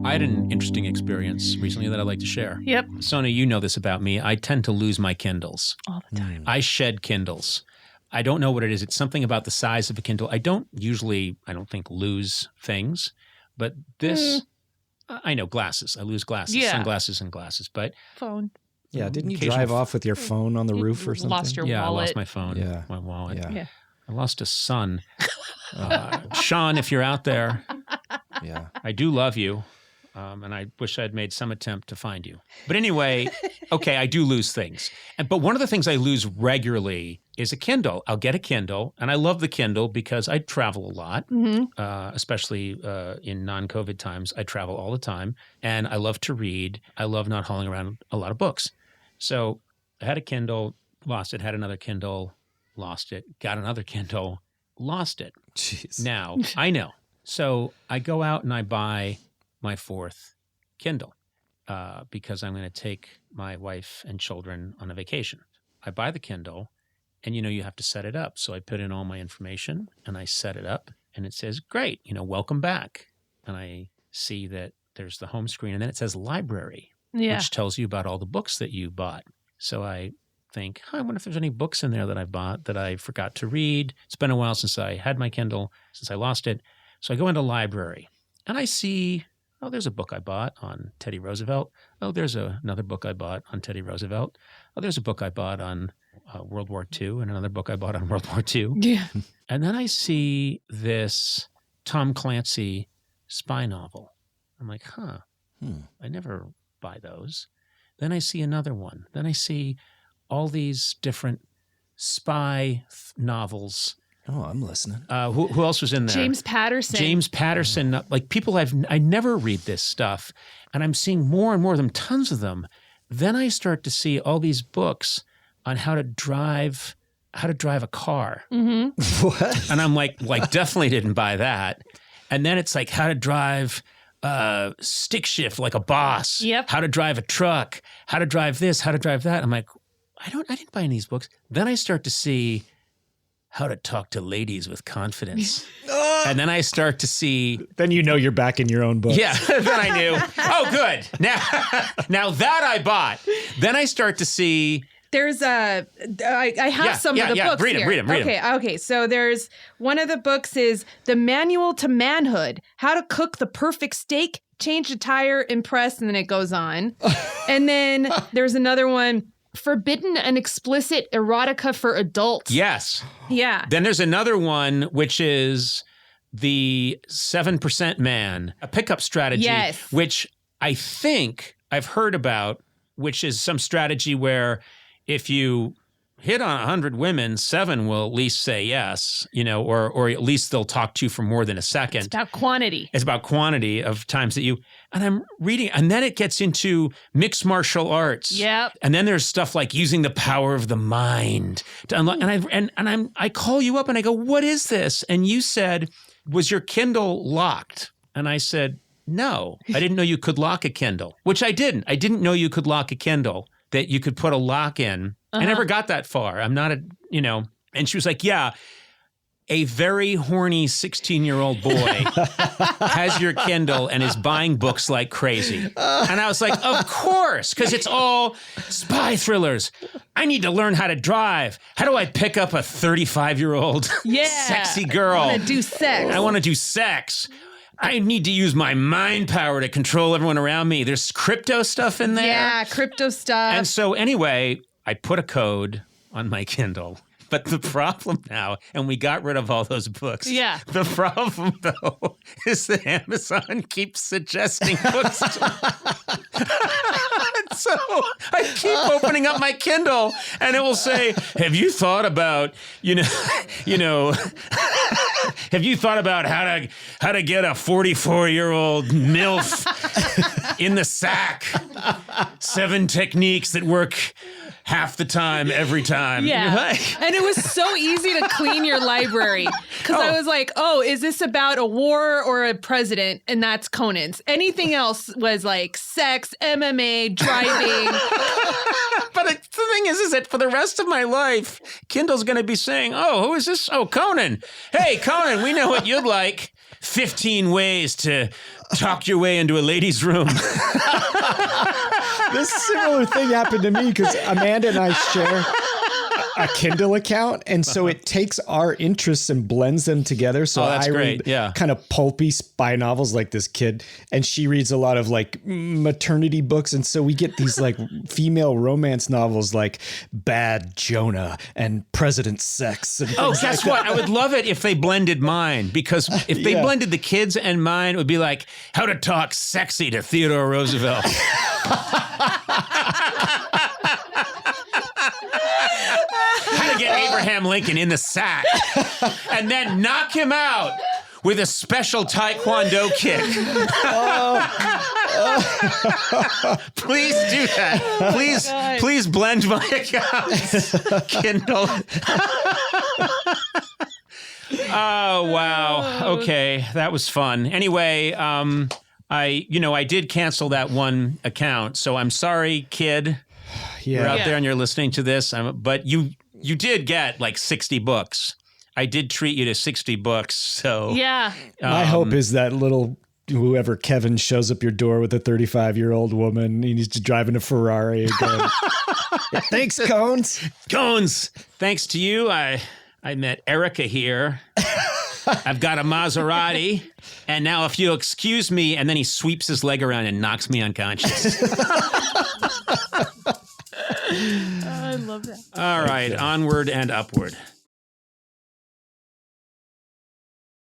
I had an interesting experience recently that I'd like to share. Yep. Sona, you know this about me. I tend to lose my Kindles. All the time. I shed Kindles. I don't know what it is. It's something about the size of a Kindle. I don't think, lose things. But this, I know, glasses. I lose glasses, sunglasses and glasses. But phone. Yeah, didn't you drive off with your phone on the roof or something? Lost your wallet. Yeah, I lost my phone, my wallet. Yeah. I lost a son. Sean, if you're out there, I do love you. And I wish I'd made some attempt to find you. But anyway, okay, I do lose things. But one of the things I lose regularly is a Kindle. I'll get a Kindle, and I love the Kindle because I travel a lot, especially in non-COVID times. I travel all the time, and I love to read. I love not hauling around a lot of books. So I had a Kindle, lost it, had another Kindle, lost it, got another Kindle, lost it. Jeez. Now, I know. So I go out and I buy my fourth Kindle because I'm going to take my wife and children on a vacation. I buy the Kindle, and, you have to set it up. So I put in all my information, and I set it up, and it says, great, welcome back. And I see that there's the home screen, and then it says library, which tells you about all the books that you bought. So I think, I wonder if there's any books in there that I bought that I forgot to read. It's been a while since I had my Kindle, since I lost it. So I go into library, and I see, oh, there's a book I bought on Teddy Roosevelt. Oh, there's another book I bought on Teddy Roosevelt. Oh, there's a book I bought on World War II and another book I bought on World War II. Yeah. And then I see this Tom Clancy spy novel. I'm like, I never buy those. Then I see another one. Then I see all these different spy novels. Oh, I'm listening. Who else was in there? James Patterson. Like people I never read this stuff, and I'm seeing more and more of them, tons of them. Then I start to see all these books on how to drive a car. Mm-hmm. What? And I'm like definitely didn't buy that. And then it's like how to drive stick shift like a boss. Yep. How to drive a truck. How to drive this. How to drive that. I'm like, I didn't buy any of these books. Then I start to see how to talk to ladies with confidence. And then I start to see... Then you're back in your own book. Yeah, then I knew. Oh, good. Now that I bought. Then I start to see... There's I have some of the books read here. Read them. Okay. So there's one of the books is The Manual to Manhood, How to Cook the Perfect Steak, Change a Tire, Impress, and then it goes on. And then there's another one, Forbidden and Explicit Erotica for Adults. Yes. Yeah. Then there's another one, which is the 7% Man, a pickup strategy, which I think I've heard about, which is some strategy where if you hit on 100 women, 7 will at least say yes, or at least they'll talk to you for more than a second. It's about quantity. It's about quantity of times that and I'm reading, and then it gets into mixed martial arts. Yep. And then there's stuff like using the power of the mind to unlock. And I call you up and I go, what is this? And you said, was your Kindle locked? And I said, no, I didn't know you could lock a Kindle, which I didn't. I didn't know you could lock a Kindle, that you could put a lock in. I never got that far. I'm not and she was like, yeah, a very horny 16-year-old boy has your Kindle and is buying books like crazy. And I was like, of course, because it's all spy thrillers. I need to learn how to drive. How do I pick up a 35-year-old sexy girl? I want to do sex. I want to do sex. I need to use my mind power to control everyone around me. There's crypto stuff in there. Yeah, crypto stuff. And so anyway, I put a code on my Kindle. But the problem now, and we got rid of all those books. Yeah. The problem, though, is that Amazon keeps suggesting books to me. So I keep opening up my Kindle, and it will say, have you thought about, have you thought about how to get a 44-year-old MILF in the sack? 7 techniques that work half the time, every time. Yeah. And it was so easy to clean your library. Because I was like, is this about a war or a president? And that's Conan's. Anything else was like sex, MMA, driving. But the thing is that for the rest of my life, Kindle's going to be saying, who is this? Oh, Conan. Hey, Conan, we know what you'd like. 15 ways to talk your way into a lady's room. This similar thing happened to me because Amanda and I share a Kindle account, and so it takes our interests and blends them together. So that's I great. read kind of pulpy spy novels like this kid, and she reads a lot of like maternity books, and so we get these like female romance novels like Bad Jonah and President Sex. And guess what? I would love it if they blended mine, because if they blended the kids and mine, it would be like How to Talk Sexy to Theodore Roosevelt. How to get Abraham Lincoln in the sack and then knock him out with a special taekwondo kick. Please do that. Please blend my accounts. Kindle. Oh, wow. Okay, that was fun. Anyway, I did cancel that one account, so I'm sorry, kid. You're out there and you're listening to this, but you did get like 60 books. I did treat you to 60 books, so yeah. My hope is that whoever Kevin shows up your door with a 35-year-old woman. He's driving a Ferrari. And going, thanks, Cones. Cones. Thanks to you, I met Erica here. I've got a Maserati, and now if you'll excuse me, and then he sweeps his leg around and knocks me unconscious. I love that. All right, onward and upward.